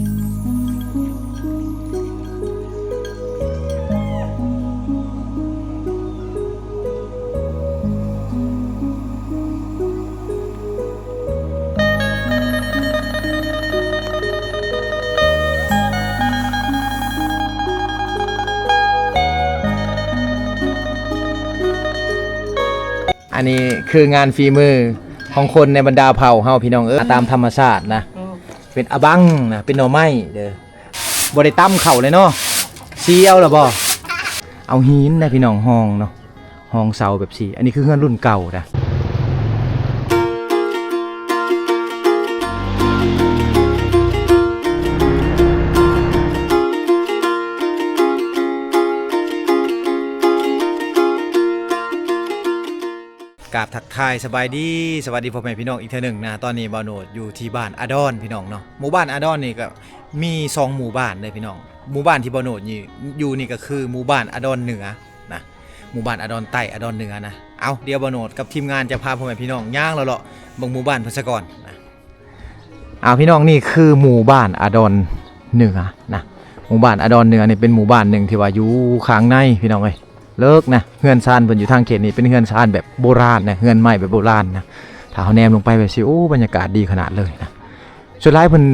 อันนี้คืองานฝีมือของคนในบรรดาเผ่าเฮาพี่น้องตามธรรมชาตินะเป็นอบังนะเป็นหน่อไม้เด้อบ่ได้ตั้มเข่าเลยเนาะซีเอาล่ะบ่เอาหินนะพี่น้องห้องเนาะห้องเสาแบบสีอันนี้คือเฮือนรุ่นเก่านะกราบทักทายสบายดีสวัสดีพ่อแม่พี่น้องอีกเท่านึงนะตอนนี้บ่าวโนดอยู่ที่บ้านอาดอนพี่น้องเนาะหมู่บ้านอาดอนนี่ก็มี2หมู่บ้านเลยพี่น้องหมู่บ้านที่บ่าวโนดอยู่นี่ก็คือหมู่บ้านอาดอนเหนือนะหมู่บ้านอาดอนใต้อาดอนเหนือนะเอาเดี๋ยวบ่าวโนดกับทีมงานจะพาพ่อแม่พี่น้องย่างเลาะๆบางหมู่บ้านเพิ่นซะก่อนนะเอาพี่น้องนี่คือหมู่บ้านอาดอนเหนือนะหมู่บ้านอาดอนเหนือนี่เป็นหมู่บ้านหนึ่งที่ว่าอยู่ข้างในพี่น้องเอ้ยเลิกนะเฮือนซานเพิ่นอยู่ทางเขตนี้เป็นเฮือนซานแบบโบราณนะเฮือนไม้แบบโบราณนะถ้าเฮาแนมลงไปแบบสิโอ้บรรยากาศดีขนาดเลยนะสุดท้ายเพิ่น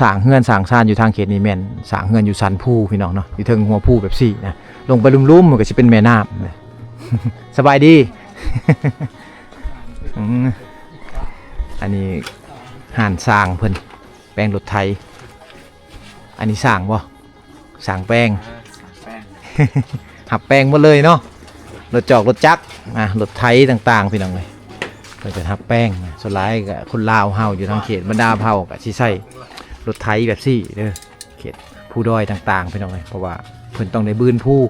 สร้างเฮือนสร้างซานอยู่ทางเขตนี้แม่นสร้างเฮือนอยู่สันภูพี่น้องเนาะอยู่เทิงหัวภูแบบซี่นะลงไปลุ่มๆมันก็สิเป็นแม่น้ำนะ สบายดี อันนี้ห่านสร้างเพิ่นแปลงรถไถอันนี้สร้างบ่สร้างแปลง หับแปลงหมดเลยเนาะรถจอกรถจักรรถไถต่างๆพี่น้องเลยเราจะหับแป้งส่วนหลายกับคนลาวเฮาอยู่ทางเขตบรรดาเผ่ากับที่ใช้รถไถแบบซี่เด้อเขตผู้ดอยต่างๆพี่น้องเลยเพราะว่าเพิ่นต้องได้บืนผู้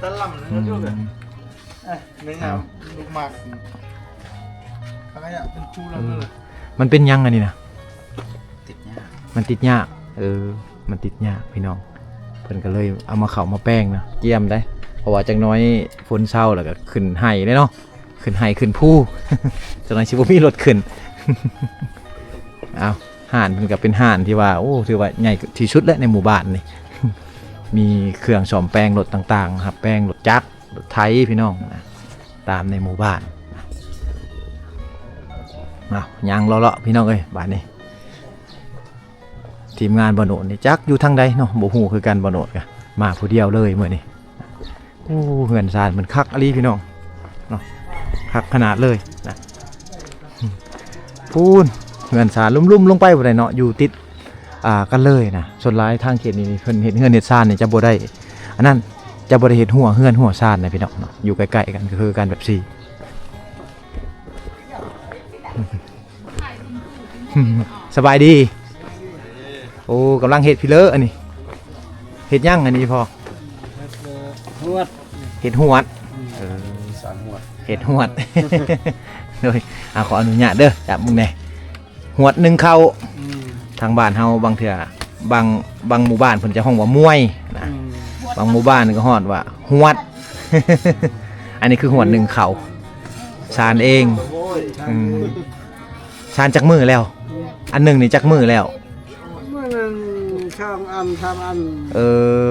ตะล่ำเลยเนื้อลูกหมากอะไรอ่ะเป็นชูแล้วเลยมันเป็นยังอันนี้นะติดยากมันติดยากมันติดยากพี่น้องเพิ่นก็เลยเอามาเข่ามาแป้งนะเกี่ยมได้เพราะว่าจังน้อยฝนเศร้าแล้วก็ขึ้นไห้ได้เนาะขึ้นไห้ขึ้นผู้ จังน้อยชิบุมีรถขึ้น เอาห่านเพิ่นก็เป็นห่านที่ว่าโอ้ถือว่าใหญ่ที่สุดแล้วในหมู่บ้านนี่ มีเครื่องซ่อมแป้งรถต่างๆครับแป้งรถจักรรถไถพี่น้องนะตามในหมู่บ้านเอายางเลาะๆพี่น้องเอ้ยบ้านนี้ทีมงานบ่โนดนี่จักอยู่ทางใดเนาะบ่ฮู้คือกันบ่โนดกะมาผู้เดียวเลยมื้อนี้โอ้เฮือนซานมันคักอลีพี่น้องเนาะคักขนาดเลยนะพูนเฮือนซานลุ่มๆลงไปบ่ได้เนาะอยู่ติดกันเลยนะส่วนหลายทางเขตนี้เพิ่นเฮ็ดเฮือนเฮ็ดซานนี่จะบ่ได้อันนั้นจะบ่ได้เฮ็ดหัวเฮือนหัวซานนะพี่น้องเนาะอยู่ใกล้ๆกันก็คือกันแบบซี่ สบายดีโอ้กำลังเห็ดพี่เลอะอันนี้เห็ดย่างอันนี้พอหวดเห็ดหวดสารหวดเห็ดหวด โดยขออนุญาตเด้อจับมึงแน่หวดหนึ่งเข้าทางบ้านเฮาบางเถื่อบางหมู่บ้านเพิ่นจะห้องว่ามวยนะบางหมู่บ้านก็ฮอดว่าหวด อันนี้คือหวดหนึ่งเข่าชานเองชานจักมือแล้วอันหนึ่งนี่จักมือแล้วมือหนึ่งช่างอันทำอัน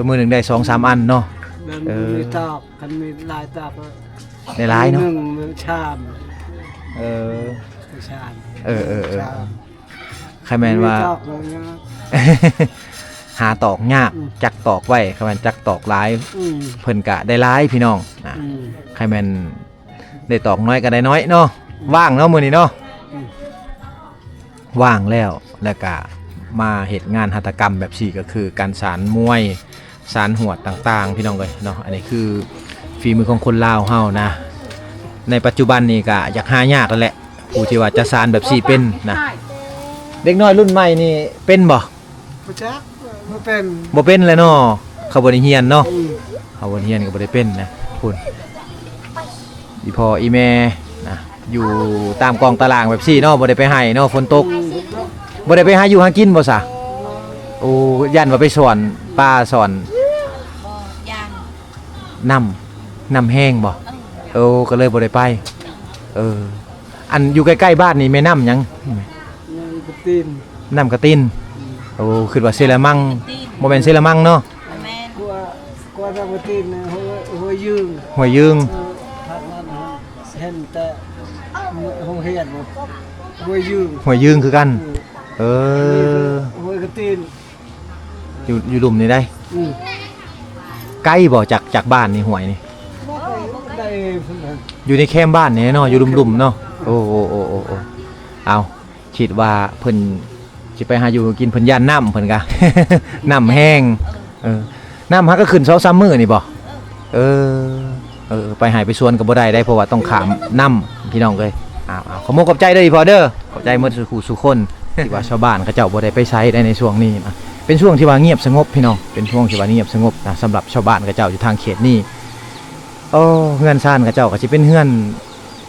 มือหนึ่งได้2-3 อันเนาะมีตอกกันมีลายตอกในลายเนาะหนึ่งมือชามชามใครแมนว่าหาตอกยากจักตอกไว้ใครแมนจักตอกลายเพิ่นกะได้ลายพี่น้องนะใครแมนได้ตอกน้อยก็ได้น้อยเนาะว่างเนาะมื้อนี้เนาะว่างแล้วก็มาเหตุงานหัตถกรรมแบบสี่ก็คือการสานมวยสานหวดต่างๆพี่น้องเลยเนาะอันนี้คือฝีมือของคนลาวเฮานะในปัจจุบันนี่ก็อยากหายากแล้วแหละผู้ที่ว่าจะสานแบบสี่เป็นนะเด็กน้อยรุ่นใหม่นี่เป็นบ่บ่เป็นเลยเนาะเขาบ่ได้เรียนเนาะเขาบ่ได้เรียนก็บ่ได้เป็นนะคุณอีพ่ออีแม่นะอยู่ตามกองตารางแบบสี่เนาะบ่ได้ไปให้เนาะฝนตกบ่ได้ไปหาอยู่หากินบ่ซะโอ้ยันว่าไปสอนป้าสอนน้ำแห้งบ่ก็เลยบ่ได้ไปอันอยู่ใกล้ๆบ้านนี่แม่น้ำหยังน้ำกระติน โอ้คิดว่าเซรามัง ตีน บ่แม่นเซรามังเนาะ แม่น กว่าทำมาตีนหัวยืง ห้วยยืง ทางนั้นเห็นแต่ห้องเฮียนหัวยืง ห้วยยืงคือกัน เออ หัวกระตีน อยู่หลุมนี่ได้ ใกล้บ่จากบ้านนี่ห้วยนี่ ได้พุ่นนั้น อยู่ในแคมป์บ้านนี่เนาะอยู่หลุมๆเนาะโอ้เอาคิดว่าเพิ่นสิไปหาอยู่กินเพิ่นย่านน้ำเพิ่นกะ น้ำแห้งน้ำฮักก็ขึ้น2-3มื้อนี่บ่เออไปหายไปสวนก็บ่ได้เพราะว่าต้องขามน้ำพี่น้องเอ้ยเอาขอมกขอบใจเด้ออีพอเด้อขอบใจหมดสุคน ที่ว่าชาวบ้านเขาเจ้าบ่ได้ไปใช้ได้ในช่วงนี้นะเป็นช่วงที่ว่าเงียบสงบพี่น้องเป็นช่วงที่ว่าเงียบสงบนะสำหรับชาวบ้านเขาเจ้าอยู่ทางเขตนี้โอ้เฮือนซ่านเขาเจ้าก็สิเป็นเฮือน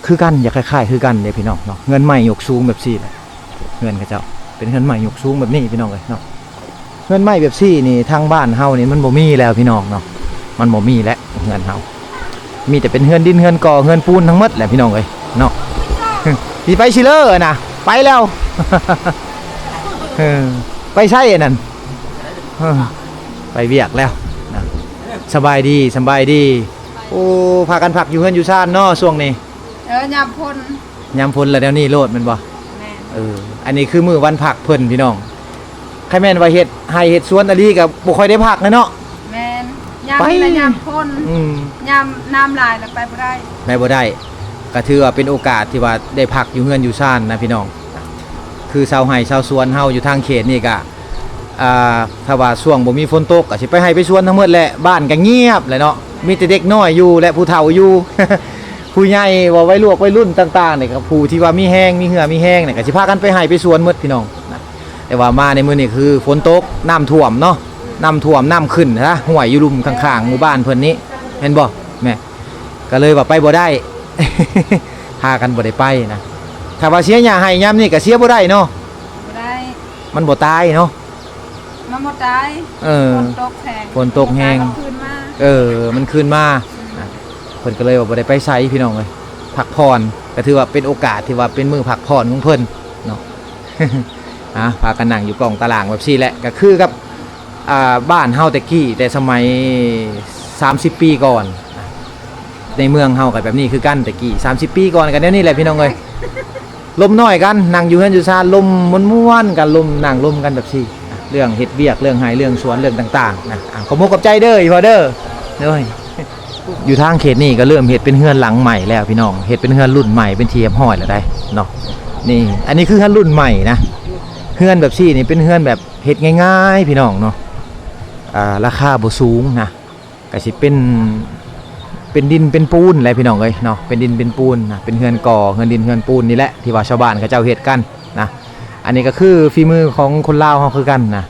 คือกันอยากคล้ายๆคือกันเด้พี่น้องเนาะเฮือนใหม่ยกสูงแบบซี่แหละเฮือนเขาเจ้าเป็นเฮือนใหม่ยกสูงแบบนี้พี่น้องเอ้ยเนาะเฮือนใหม่แบบซี่นี่ทางบ้านเฮานี่มันบ่มีแล้วพี่น้องเนาะมันบ่มีแล้วเฮือนเฮามีแต่เป็นเฮือนดินเฮือนก่อเฮือนปูนทั้งหมดแหละพี่น้องเอ้ยเนาะ สิไปซิเลอร์นะไปแล้ว ไปใช่นั่นไปเวียกแล้วนะสบายดีโอ้พากันพักอยู่เฮือนอยู่ซ่านเนาะช่วงนี้ ยามพ่น ยามพ้นแล้วเดี๋ยวนี้โลดแมันบ่ แม่น อันนี้คือมื้อวันพักเพิ่นพี่น้องใครแม่นว่าเฮ็ดให้เฮ็ดสวนอะลีก็บ่ค่อยได้พักเลยเนาะ แม่นยาม ไป นี่ละยามพ่น อืม ยามน้ำลายแล้วไปบ่ได้ แม่บ่ได้ก็ถือว่าเป็นโอกาสที่ว่าได้พักอยู่เฮือนอยู่ซ่านนะพี่น้องคือชาวไร่ชาวสวนเฮาอยู่ทางเขตนี่ก็ถ้าว่าช่วงบ่มีฝนตกก็สิไปให้ไปสวนทั้งหมดแหละบ้านก็เงียบเลยเนาะมีแต่เด็กน้อยอยู่และผู้เฒ่าอยู่ ผู้ใหญ่ว่าวัยรุ่นต่างๆนี่ก็ผู้ที่ว่ามีแห้งมีเหือมีแห้งนี่ก็สิพากันไปให้ไปสวนหมดพี่น้องนะแต่ว่ามาในมื้อนี้คือฝนตกน้ำท่วมเนาะน้ำท่วมน้ำขึ้นนะห้วยอยู่ลุ่มข้างๆหมู่บ้านเพิ่นนี้เห็นบ่แม่ก็เลยว่าไปบ่ได้ พากันบ่ได้ไปนะถ้าว่าเสียหญ้าให้ยามนี่ก็เสียบ่ได้เนาะ บ่ได้ มันบ่ตายเนาะ มันบ่ตาย ฝนตกแห้ง ฝนตกแห้ง เอาคืนมา มันคืนมาเพิ่นก็เลยว่าบ่ได้ไปไสพี่น้องเอ้ยพักผ่อนก็ถือว่าเป็นโอกาสที่ว่าเป็นมื้อพักผ่อนของเพิ่นเนาะ พากันนั่งอยู่กล่องตารางแบบซี่แหละก็คือกับบ้านเฮาแต่กี้แต่สมัย30 ปีก่อนในเมืองเฮาก็แบบนี้คือกันแต่กี้30 ปีก่อนกันเดี๋ยวนี้แหละพี่น้องเอ้ยลมน้อยกันนั่งอยู่เฮือนอยู่ซ่านลมม่วนๆกันลมนั่งลมกันแบบซี่เรื่องเฮ็ดเวียกเรื่องหายเรื่องสวนเรื่องต่างๆนะขอมกกับใจเด้ออีพอเด้อเด้ออยู่ทางเขตนี่ก็เริ่มเฮ็ดเป็นเฮือนหลังใหม่แล้วพี่น้องเฮ็ดเป็นเฮือนรุ่นใหม่เป็นเทียมห้อยแล้วได้เนาะนี่อันนี้คือเฮือนรุ่นใหม่นะเฮือนแบบซี่นี่เป็นเฮือนแบบเฮ็ดง่ายๆพี่น้องเนาะราคาบ่สูงนะก็สิเป็นดินเป็นปูนอะไรพี่น้องเอ้ยเนาะเป็นดินเป็นปูนนะเป็นเฮือนก่อเฮือนดินเฮือนปูนนี่แหละที่ว่าชาวบ้านเขาเจ้าเฮ็ดกันนะอันนี้ก็คือฝีมือของคนลาวเฮาคือกันนะ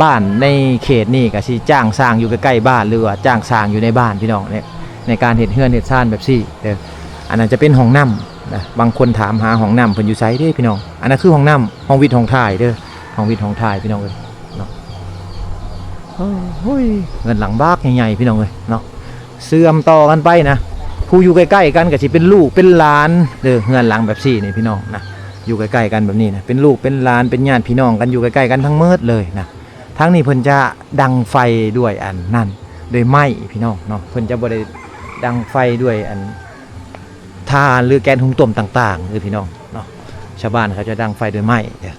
บ้านในเขตนี่ก็สิจ้างสร้างอยู่ใกล้ๆบ้านหรือว่าจ้างสร้างอยู่ในบ้านพี่น้องเนี่ยในการเฮ็ดเฮือนเฮ็ดซ่านแบบซี่เด้ออันนั้นจะเป็นห้องน้ำนะบางคนถามหาห้องน้ำเพิ่นอยู่ไสเด้พี่น้องอันนั้นคือห้องน้ำห้องวิทย์ห้องถ่ายเด้อห้องวิทย์ห้องถ่ายพี่น้องเอ้ยเนาะโอ้ยเงินหลังบากใหญ่ๆพี่น้องเอ้ยเนาะเสื่อมต่อกันไปนะผู้อยู่ใกล้ๆกันก็สิเป็นลูกเป็นหลานเด้อเงินหลังแบบซี่นี่พี่น้องนะอยู่ใกล้ๆกันแบบนี้นะเป็นลูกเป็นหลานเป็นญาติพี่น้องกันอยู่ใกล้ๆกันทั้งเมิดเลยนะทั้งนี้เพิ่นจะดังไฟด้วยอันนั่นด้วยไม้พี่น้องเนาะเพิ่นจะบ่ได้ดังไฟด้วยอันทานหรือแกนหุงต้มต่างๆพี่น้องเนาะชาวบ้านเขาจะดังไฟด้วยไม้เด้อ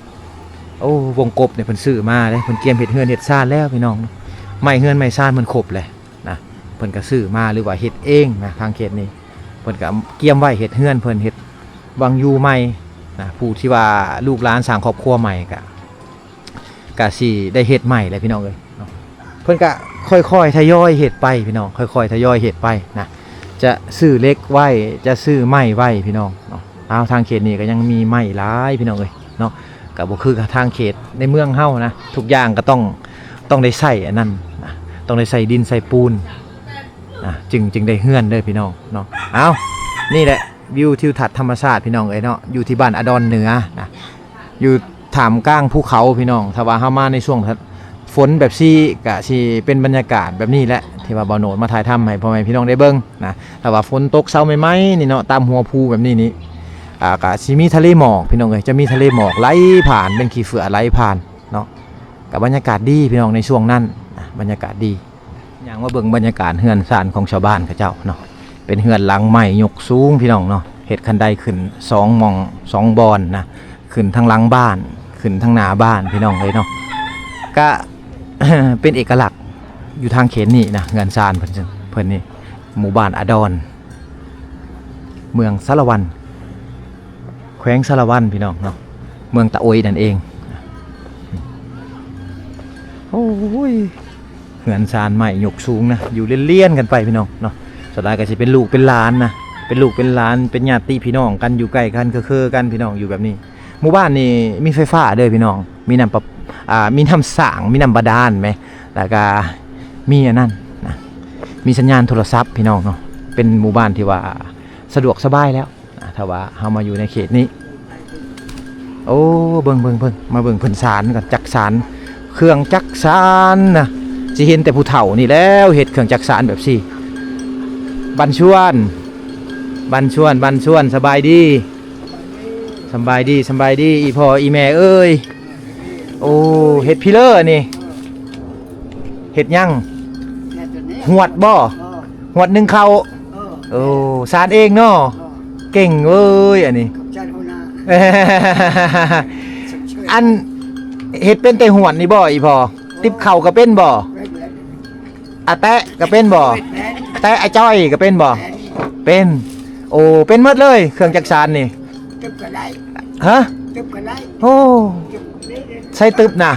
โอ้วงกบเนี่ยเพิ่นซื้อมาเด้เพิ่นเตรียมเฮ็ดเฮือนเฮ็ดซ่านแล้วพี่น้องไม้เฮือนไม้ซ่านมันครบเลยนะเพิ่นก็ซื้อมาหรือว่าเฮ็ดเองนะทางเขตนี้เพิ่นก็เตรียมไว้เฮ็ดเฮือนเพิ่นเฮ็ดวางอยู่ใหม่นะผู้ที่ว่าลูกหลานสร้างครอบครัวใหม่ก็สิได้เฮ็ดใหม่แหละพี่น้องเอ้ยเนาะเพิ่นก็ค่อยๆทยอยเฮ็ดไปพี่น้องค่อยๆทยอยเฮ็ดไปนะจะซื้อเล็กไว้จะซื้อไม้ไว้พี่น้องเนาะทางเขตนี้ก็ยังมีไม้หลายพี่น้องเอ้ยเนาะก็บ่คือกับทางเขตในเมืองเฮานะทุกอย่างก็ต้องได้ใส่อันนั้นนะต้องได้ใส่ดินใส่ปูนนะจึงได้เฮือนเด้อพี่น้องเนาะเอานี่แหละวิวทิวทัศน์ธรรมชาติพี่น้องเอ้ยเนาะอยู่ที่บ้านอดอนเหนือนะอยู่ท่ามกลางภูเขาพี่น้องถ้าว่าเฮามาในช่วงฝนแบบซี่ก็สิเป็นบรรยากาศแบบนี้แหละที่ว่าบ่าวโหนดมาถ่ายทำให้พ่อแม่พี่น้องได้เบิ่งนะถ้าว่าฝนตกเช้าใหม่ๆนี่เนาะตามหัวภูแบบนี้นี่ก็สิมีทะเลหมอกพี่น้องเอ้ยจะมีทะเลหมอกไหลผ่านเป็นขี้เฟือไหลผ่านเนาะ กับบรรยากาศดีพี่น้องในช่วงนั้นบรรยากาศดีอย่างว่าเบิ่งบรรยากาศเฮือนซานของชาวบ้านเขาเจ้าเนาะเป็นเฮือนหลังใหม่ยกสูงพี่น้องเนาะเฮ็ดคันไดขึ้น2หม่อง2บอนนะขึ้นทางหลังบ้านขึ้นทางหน้าบ้านพี่น้องเลยเนาะก็ เป็นเอกลักษณ์อยู่ทางเขตนี่นะเฮือนซานเพิ่นนี่หมู่บ้านอาดอนเมืองสารวันแขวงสารวันพี่น้องเนาะเมืองตะโอยนั่นเองโอ้ยเหือนซานใหม่ยกสูงนะอยู่เลี่ยนๆกันไปพี่น้องเนาะสุดท้ายก็จะเป็นลูกเป็นหลานนะเป็นลูกเป็นหลานเป็นญาติพี่น้องกันอยู่ใกล้กันคือกันพี่น้องอยู่แบบนี้หมู่บ้านนี่มีไฟฟ้าเด้อพี่น้องมีน้ำมีน้ำสร้างมีน้ำบาดาลไหมแล้วก็มีอันนั้นนะมีสัญญาณโทรศัพท์พี่น้องเนาะเป็นหมู่บ้านที่ว่าสะดวกสบายแล้วถ้าว่าเฮามาอยู่ในเขตนี้โอ้เบิ่งมาเบิ่งเพิ่นสารก่อนจักสารเครื่องจักสารนะสิเห็นแต่ผู้เฒ่านี่แล้วเฮ็ดเครื่องจักสารแบบสิบันชวนสบายดีอีพ่ออีแม่เอ้ยโอ้เฮ็ดพิเลอร์นี่เฮ็ดยังหวดบ่หวดหนึ่งเขาโอ้สารเองเนาะเก่งเว้ยอันนี้ อันเฮ็ดเป็นแต่หวดนี่บ่อีพ่อติบเข่าก็เป็นบ่อาแตะก็เป็นบ่แตะไอ้จ้อยก็เป็นบ่เป็นโอ้เป็นหมดเลยเครื่องจักสานนี่ฮะโอ้ใช่ตึบน่ะ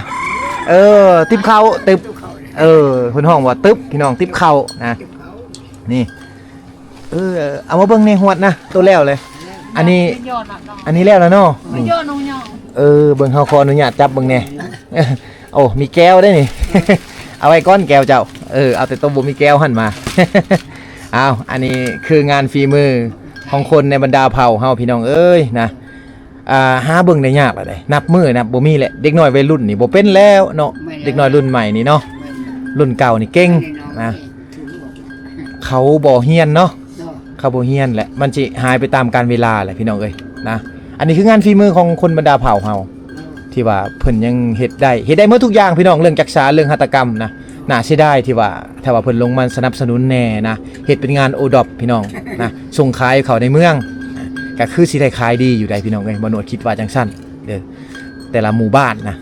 ติบเข่าตึบเพิ่นห้องว่าตึบพี่น้องติบเข่านะนี่เอามาเบิ่งในหวดนะตัวแล้วเลยอันนี้แล้วเนาะเบิ่งเฮาขออนุญาตจับเบิ่งแน่โอ้มีแก้วได้นี่ เอาไว้ก้อนแก้วเจ้าเอาแต่ตัวบ่มีแก้วหั่นมา เอาอันนี้คืองานฝีมือของคนในบรรดาเผ่าเฮาพี่น้องเอ้ยนะหาเบิ่งได้ยากล่ะได้นับมือนับบ่มีแหละเด็กน้อยวัยรุ่นนี่บ่เป็นแล้วเนาะเด็กน้อยรุ่นใหม่นี่เนาะรุ่นเก่านี่เก่งนะเขาบ่เฮียนเนาะเขาบ่เฮียนแหละมันสิหายไปตามกาลเวลาแหละพี่น้องเอ้ยนะอันนี้คืองานฝีมือของคนบรรดาเผ่าเฮาที่ว่าเพิ่นยังเฮ็ดได้หมดทุกอย่างพี่น้องเรื่องจักษาเรื่องหัตถกรรมนะน่าเสียดายที่ว่าถ้าว่าเพิ่นลงมาสนับสนุนแน่นะเฮ็ดเป็นงานโอดอปพี่น้องนะส่งขายเขาในเมืองก็คือสิได้ขายดีอยู่ได้พี่น้องเอ้ยบ่โนดคิดว่าจังซั่นเด้อแต่ละหมู่บ้านนะ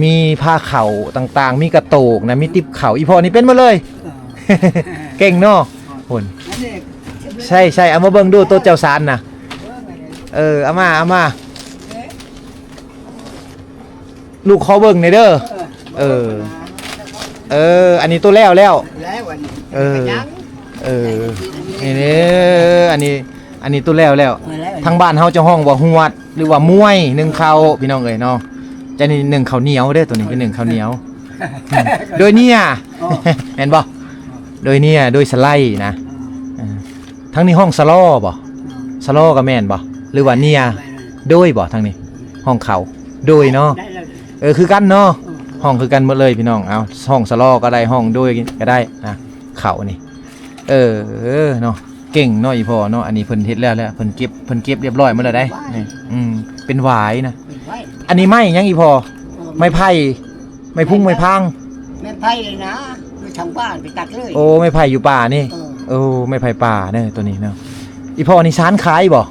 มีผ้าเข่าต่างๆมีกระโตกนะมีติ๊บเข่าอีพ่อนี่เป็นหมดเลย เก่งเนาะพุ่นใช่เอามาเบิ่งดูตัวเจ้าสารนะเอามาลูกขอเบิ่งหน่อยเด้ออันนี้ตัวแล้วนี่อันนี้ตัวแล้วทางบ้านเฮาจะห้องว่าหวดหรือว่ามวยนึ่งข้าวพี่น้องเอ้ยเนาะจะนี่นึ่งข้าวเหนียวเด้อตัวนี้เป็นนึ่งข้าวเหนียว โดยเนี่ยเห็นบ่โดยเนี่ยโดยสไลด์นะทั้งนี้ห้องสลอบ่สลอก็แม่นบ่หรือว่าเนี่ยโดยบ่ทั้งนี้ห้องเขาโดยเนาะคือกันเนาะห้องคือกันหมดเลยพี่น้องเอาห้องสลอก็ได้ห้องโดยก็ได้นะเขานี่เนาะเก่งเนาะอีพ่อเนาะอันนี้เพิ่นเฮ็ดแล้วเพิ่นเก็บเรียบร้อยหมดแล้วได้นี่เป็นหวายนะอันนี้ไม้ยังอีพ่อไม้ไผ่ไม้พุ่งไม้พัง ไม่ไผ่เลยนะไปทางบ้านไปตัดเลย โอ้ไม้ไผ่อยู่ป่านี่ไม้ไผ่ป่าเนี่ยตัวนี้เนาะอีพ่อนี่สารขายบ่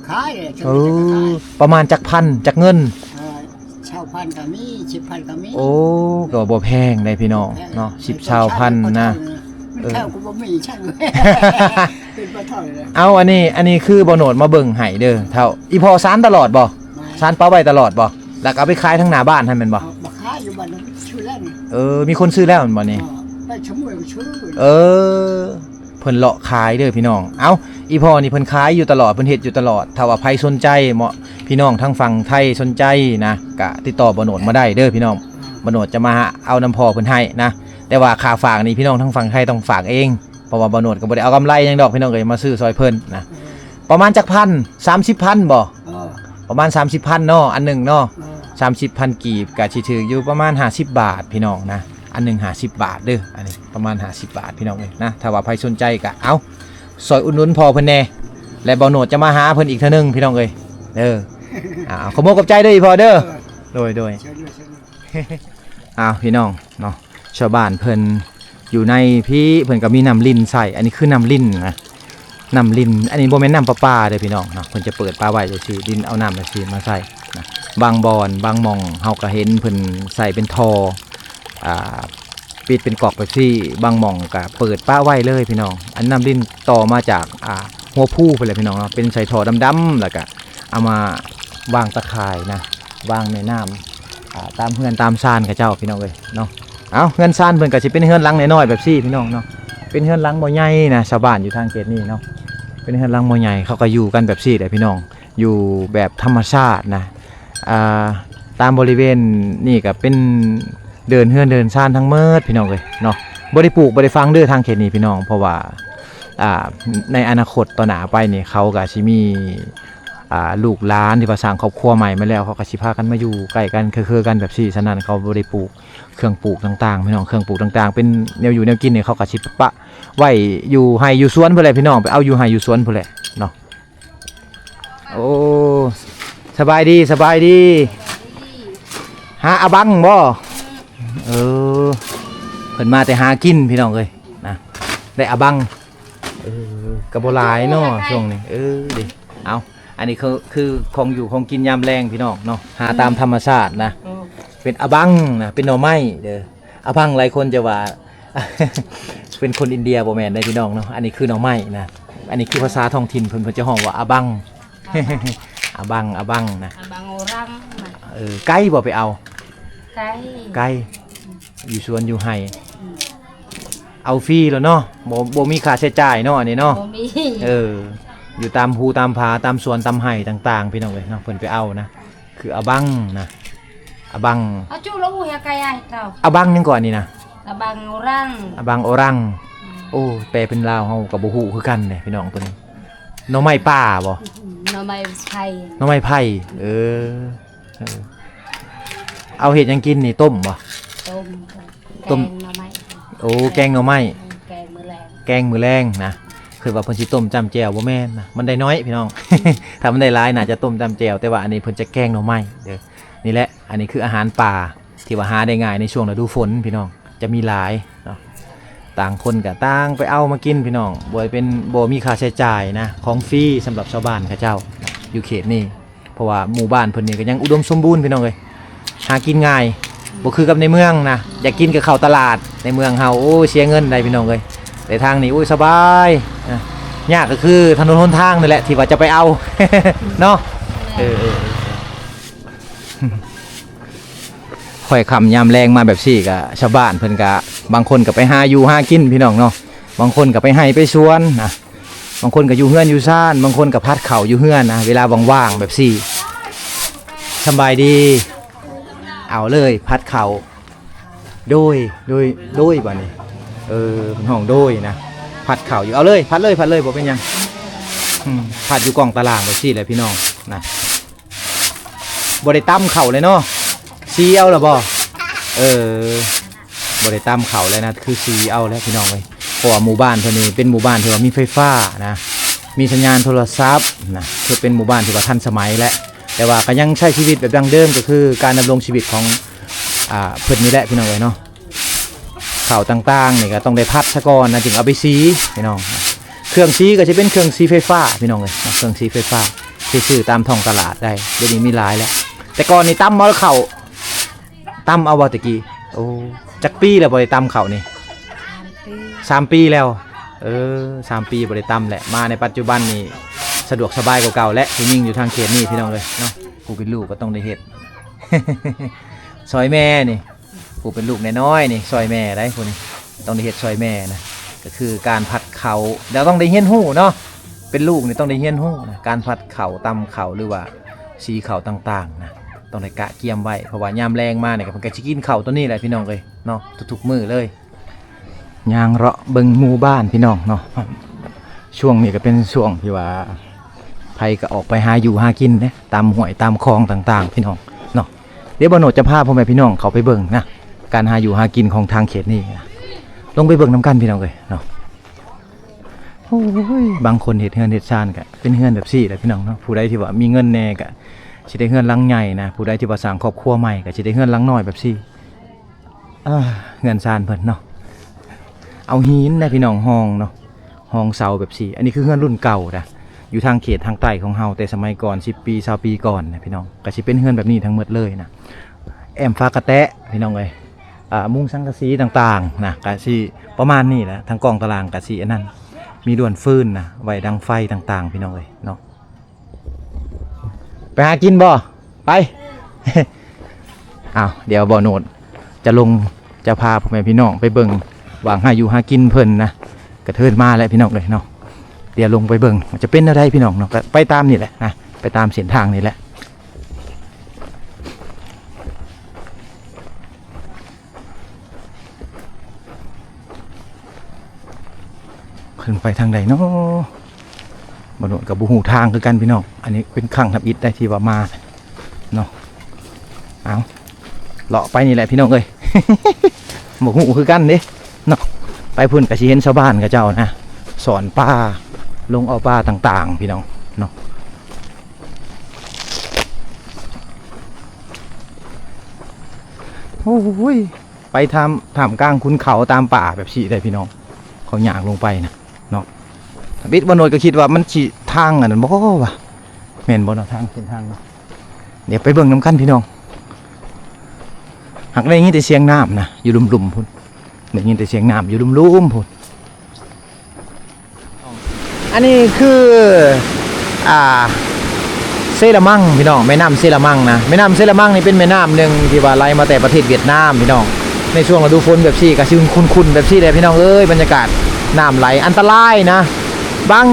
ขายเลย ประมาณจักพันจักเงินชาวพันก็มี10,000ก็มีโอ้ก็บ่แพงได้พี่น้องเนาะ10ชาวพันนะเท่าก็บ่มีช่างเลยเป็นบ่เท่าเลยเอาอันนี้คือบ่โนดมาเบิ่งให้เด้อเท่าอีพ่อสารตลอดบ่สารเป้าไว้ตลอดบ่แล้วก็เอาไปขายทั้งหน้าบ้านให้แม่นบ่ขายอยู่บ้านชื่อแล้วมีคนซื้อแล้วแม่นบ่นี่ไปชมวยก็ชื่อเพิ่นเลาะขายเด้อพี่น้องเอ้าอีพ่อนี่เพิ่นขายอยู่ตลอดเพิ่นเฮ็ดอยู่ตลอดถ้าว่าใครสนใจเหมาะพี่น้องทั้งฝั่งไทยสนใจนะก็ติดต่อบ่โนดมาได้เด้อพี่น้องบ่โนดจะมาเอาน้ำพ่อเพิ่นให้นะแต่ว่าค่าฝากนี่พี่น้องทั้งฝั่งไทยต้องฝากเองเพราะว่าบ่โนดก็บ่ได้เอากำไรหยังดอกพี่น้องเอ้ยมาซื้อซอยเพิ่นนะประมาณจักพัน30,000บ่ประมาณ30,000เนาะอันนึงเนาะ30,000กีบก็สิถืออยู่ประมาณ50บาทพี่น้องนะอันนึง50บาทเด้ออันนี้ประมาณ50บาทพี่น้องเอ้ยนะถ้าว่าใครสนใจก็เอาซอยอุดหนุนพ่อเพิ่นแน่และบ่โนดจะมาหาเพิ่นอีกเทื่อนึงพี่น้องเอ้ยขอบคุณกับใจเด้ออีพ่อเด้อ โดย เชิญด้วยเชิญด้วย อ้าวพี่น้องเนาะชาวบ้านเพิ่นอยู่ในพี่เพิ่นก็มีน้ำลิ้นใส่อันนี้คือน้ำลิ้นนะน้ำลิ้นอันนี้บ่แม่นน้ำประปาเด้อพี่น้องเนาะเพิ่นจะเปิดปลาไว้จังซี่ดินเอาน้ำจังซี่มาใส่นะบางบ่อนบางหม่องเฮาก็เห็นเพิ่นใส่เป็นท่อปิดเป็นกอกแบบซี่บางหม่องก็เปิดปลาไว้เลยพี่น้องอันน้ำลิ้นต่อมาจากหัวผู้ไปเลยพี่น้องเนาะเป็นใส่ท่อดำๆแล้วก็เอามาวางตะข่ายนะวางในน้ำตามเฮือนตามซานกับเจ้าพี่น้องเลยเนาะเอาเฮือนซานเพิ่นก็สิเป็นเฮือนหลังน้อยๆแบบซี่พี่น้องเนาะเป็นเฮือนหลังบ่ใหญ่นะชาวบ้านอยู่ทางเขตนี้เนาะเป็นเฮือนหลังบ่ใหญ่เขาก็อยู่กันแบบซี่แหละพี่น้องอยู่แบบธรรมชาตินะตามบริเวณนี่ก็เป็นเดินเฮือนเดินซานทั้งเมิดพี่น้องเลยเนาะบ่ได้ปลูกบ่ได้ฟังเด้อทางเขตนี้พี่น้องเพราะว่าในอนาคตต่อหน้าไปนี่เขาก็สิมีลูกหลานที่ว่าสร้างครอบครัวใหม่มาแล้วเขาก็สิพากันมาอยู่ใกล้กันคือกันแบบซี่ฉะนั้นเขาบ่ได้ปลูกเครื่องปลูกต่างๆพี่น้องเครื่องปลูกต่างๆเป็นแนวอยู่แนวกินเนี่ยเขาก็สิปะไว้อยู่ไร่อยู่สวนพุ่นแหละพี่น้องไปเอาอยู่ไร่อยู่สวนพุ่นแหละเนาะโอ้สบายดีหาอาบังบ่เเพิ่นมาแต่หากินพี่น้องเอ้ยนะได้อาบังก็บ่หลายเนาะช่วงนี้ดิเอาอันนี้คือของอยู่ของกินยามแรงพี่น้องเนาะหาตามธรรมชาตินะเป็นอบังนะเป็นหน่อไม้เด้ออบังหลายคนจะว่า เป็นคนอินเดียบ่แม่นได้พี่น้องเนาะอันนี้คือหน่อไม้นะอันนี้คือภาษาท้องถิ่นเพิ่นจะฮ้องว่าอบัง อบังนะ บางโอรัง ไก่บ่ไปเอา ไก่ อยู่สวนอยู่ไห้เอาฟรีแล้วเนาะบ่มีค่าใช้จ่ายเนาะอันนี้เนาะ บ่มี อยู่ตามภูตามผาตามสวนตามไห่ต่างๆพี่น้องเอ้ยเนาะเพิ่นไปเอานะคืออบังนะอบัง เอาจูแล้วหูยาไก่ไอ้เจ้า อบังยังก่อนนี่นะ บางโอรัง อบังโอรังโอ้แปลเป็นลาวเฮาก็บ่ฮู้คือกันเด้พี่น้องตัวนี้หน่อไม้ป่าบ่ หน่อไม้ไผ่ หน่อไม้ไผ่เอาเฮ็ดหยังกินนี่ต้มบ่ ต้มหน่อไม้ โอ้แกงหน่อไม้ แกงมื้อแรง แกงมื้อแรงนะคือว่าเพิ่นสิต้มจ้ำแจ่วบ่แม่นนะมันได้น้อยพี่น้อง ถ้ามันได้หลายน่าจะต้มจ้ำแจ่วแต่ว่าอันนี้เพิ่นจะแกงหน่อไม้เด้อนี่แหละอันนี้คืออาหารป่าที่ว่าหาได้ง่ายในช่วงฤดูฝนพี่น้องจะมีหลายเนาะต่างคนก็ต่างไปเอามากินพี่น้องบ่มีค่าใช้จ่ายนะของฟรีสำหรับชาวบ้านเขาเจ้าอยู่เขตนี้เพราะว่าหมู่บ้านเพิ่นนี่ก็ยังอุดมสมบูรณ์พี่น้องเอ้ยหากินง่ายบ่คือกับในเมืองนะอยากกินก็เข้าตลาดในเมืองเฮาโอ้เสียเงินได้พี่น้องเอ้ยแต่ทางนี้โอ้ยสบายยากก็คือถนนหนทางนี่แหละที่ว่าจะไปเอา เนาะค่อยคำยามแรงมาแบบซี่ก็ชาวบ้านเพิ่นก็บางคนก็ไปหาอยู่หากินพี่น้องเนาะบางคนก็ไปให้ไปสวนนะบางคนก็อยู่เฮือนอยู่ซ่านบางคนก็พัดเข่าอยู่เฮือนนะเวลาว่างๆแบบซี่สบายดีเอาเลยพัดเข่าโดยบ่นี่เป็นห้องโดยนะพัดเข่าอยู่เอาเลยพัดเลยบ่เป็นหยังพัดอยู่กล่องตารางแบบซี่เลยพี่น้องนะบ่ได้ตั้มเข่าเลยเนาะซีเอาหรอบ่บ่ได้ตั้มเข่าเลยนะคือซีเอาแล้วพี่น้องเลยเพราะว่าหมู่บ้านเพิ่นนี่เป็นหมู่บ้านที่ว่ามีไฟฟ้านะมีสัญญาณโทรศัพท์นะคือเป็นหมู่บ้านที่ว่าทันสมัยและแต่ว่าก็ยังใช้ชีวิตแบบดั้งเดิมก็คือการดำรงชีวิตของเพิ่นนี่แหละพี่น้องเลยเนาะข่าวต่างๆนี่ก็ต้องได้พัดซะก่อนนะจึงเอาไปซีพี่น้องเครื่องซีก็จะเป็นเครื่องซีไฟฟ้าพี่น้องเลยเครื่องซีไฟฟ้าที่ซื้อตามท้องตลาดได้เดี๋ยวนี้มีหลายแล้วแต่ก่อนนี่ตั้มเอาเข่าตั้มเอาบ่ตะกี้โอ้จักปีแล้วบ่ได้ตั้มเข่านี่3 ปีแล้ว3 ปีบ่ได้ตั้มแหละมาในปัจจุบันนี่สะดวกสบายกว่าเก่าและผู้หญิงอยู่ทางเขตนี่พี่น้องเลยเนาะผู้เป็นลูกก็ต้องได้เฮ็ด ซอยแม่นี่ผู้เป็นลูกน้อยๆนี่ซอยแม่ได้คนนี้ต้องได้เฮ็ดซอยแม่นะก็คือการผัดเข่าเดี๋ยวต้องได้เฮียนหู้เนาะเป็นลูกนี่ต้องได้เฮียนหู้นะการผัดเข่าตำเข่าหรือว่าสีเข่าต่างๆนะต้องได้กะเกียมไว้เพราะว่ายามแรงมาเนี่ยก็มันก็สิกินเข่าตัวนี้แหละพี่น้องเลยเนาะทุกๆมื้อเลยยางเลาะเบิ่งหมู่บ้านพี่น้องเนาะช่วงนี้ก็เป็นช่วงที่ว่าไผก็ออกไปหาอยู่หากินนะตามห้วยตามคลองต่างๆพี่น้องเนาะเดี๋ยวบ่โนดจะพาพ่อแม่พี่น้องเขาไปเบิ่งนะการหาอยู่หากินของทางเขตนี้นะลงไปเบิ่งน้ำกันพี่น้องเลยเนาะโอ้ยบางคนเฮ็ดเฮือนเฮ็ดซ่านก็เป็นเฮือนแบบซี่แหละพี่น้องเนาะผู้ใดที่ว่ามีเงินแน่ก็ สิได้เฮือนหลังใหญ่นะผู้ใดที่ว่าสร้างครอบครัวใหม่ก็สิได้เฮือนหลังน้อยแบบซี่เฮือนซานเพิ่นเนาะเอาหินนะพี่น้องห้องเนาะห้องเสาแบบซี่อันนี้คือเฮือนรุ่นเก่านะอยู่ทางเขตทางใต้ของเฮาแต่สมัยก่อน10ปี20ปีก่อนนะพี่น้องก็สิเป็นเฮือนแบบนี้ทั้งหมดเลยนะแอมฟ้ากระแตะพี่น้องเอ้ยมุ้งสังกะสีต่างๆนะก็สิประมาณนี้แหละทั้งกองตารางก็สิอันนั้นมีด่วนฟืนนะไว้ดังไฟต่างๆพี่น้องเอ้ยเนาะไปหากินบ่ไป อ้าวเดี๋ยวบ่โนดจะลงจะพาพ่อแม่พี่น้องไปเบิ่งวางหาอยู่หากินเพิ่นนะกระเทินมาแล้วพี่น้องเลยเนาะเดี๋ยวลงไปเบิ่งมันจะเป็นอะไรพี่น้องเนาะก็ไปตามนี่แหละนะไปตามเส้นทางนี่แหละขึ้นไปทางใดเนาะบ่โนดกับบ่ฮู้ทางคือกันพี่น้องอันนี้เป็นครั้งทับอิฐได้ที่ว่ามาเนาะเอาเลาะไปนี่แหละพี่น้องเอ้ย หมกหูคือกันเด้เนาะไปพุ่นกะสิเห็นชาวบ้านกับเจ้านะสอนป้าลงเอาป้าต่างๆพี่น้องเนาะโอ้ยไปทำกลางคุณเขาตามป่าแบบฉีได้พี่น้องเขาหยางลงไปนะเนาะบิดบนโนยก็คิดว่ามันฉีทางอันนั้นบ่วะแม่นบ่เนาะทางเส้นทางเนาะเดี๋ยวไปเบิ่งน้ำกันพี่น้องหักได้ยินแต่เสียงน้ำนะอยู่ลุ่มๆพุ่นได้ยินแต่เสียงน้ำอยู่ลุ่มๆพุ่นอันนี้คือเซรามังพี่น้องแม่น้ำเซรามังนะแม่น้ำเซรามังนี่เป็นแม่น้ำหนึ่งที่ว่าไหลมาแต่ประเทศเวียดนามพี่น้องในช่วงฤดูฝนแบบซี่ก็สิคุ้นๆแบบซี่เลยพี่น้องเอ้ยบรรยากาศน้ำไหลอันตรายนะบาง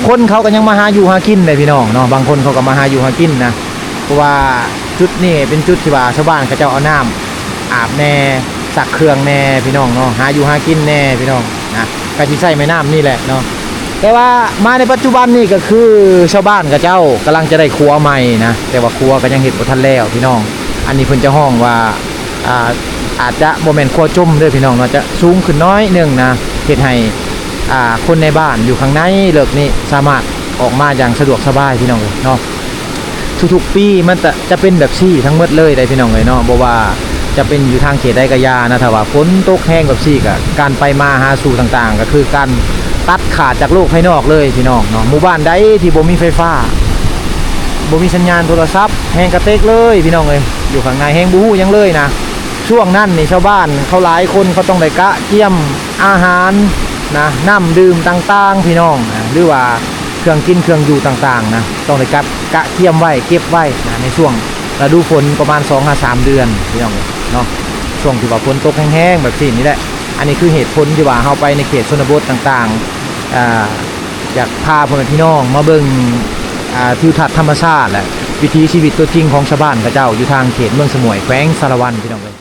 คนเขาก็ยังมาหาอยู่หากินเลยพี่น้องเนาะบางคนเขาก็มาหาอยู่หากินนะเพราะว่าจุดนี้เป็นจุดที่ว่าชาวบ้านเขาเจ้าเอาน้ำอาบแน่สักเครื่องแน่พี่น้องเนาะหาอยู่หากินแน่พี่น้องนะก็สิใช้แม่น้ำนี่แหละเนาะแต่ว่ามาในปัจจุบันนี่ก็คือชาวบ้านกับเจ้ากำลังจะได้ครัวใหม่นะแต่ว่าครัวก็ยังเห็นบ่ทันแล้วพี่น้องอันนี้เพิ่นจะห้องว่าอาจจะบ่แม่นครัวจุ่มเด้อพี่น้องเนาะจะสูงขึ้นน้อยนึงนะเฮ็ดให้คนในบ้านอยู่ข้างในเลิกนี่สามารถออกมาอย่างสะดวกสบายพี่น้องเนาะทุกๆปีมันจะเป็นแบบซี่ทั้งหมดเลยได้พี่น้องเลยเนาะบ่ว่าจะเป็นอยู่ทางเขตใดก็ยานะถ้าว่าฝนตกแห้งแบบซี่ก็การไปมาหาสู่ต่างๆก็คือการตัดขาดจากโลกภายนอกเลยพี่น้องเนาะหมู่บ้านใดที่บ่มีไฟฟ้าบ่มีสัญญาณโทรศัพท์แห้งกระเตกเลยพี่น้องเลยอยู่ข้างในแห้งบ่ฮู้ยังเลยนะช่วงนั้นนี่ชาวบ้านเขาหลายคนเขาต้องได้กะเกี่ยมอาหารนะน้ำดื่มต่างๆพี่น้องนะหรือว่าเครื่องกินเครื่องอยู่ต่างๆนะต้องได้กะเกี่ยมไว้เก็บไว้นะในช่วงฤดูฝนประมาณ 2-3 เดือนพี่น้องเนาะช่วงที่ว่าฝนตกแห้งๆแบบนี้นี่แหละอันนี้คือเหตุผลที่ว่าเฮาไปในเขตชนบทต่างๆอยากพาพ่อแม่พี่น้องมาเบิ่งทิวทัศน์ธรรมชาติและวิถีชีวิตตัวจริงของชาวบ้านกับเจ้าอยู่ทางเขตเมืองสมุยแขวงสารวันพี่น้องเลย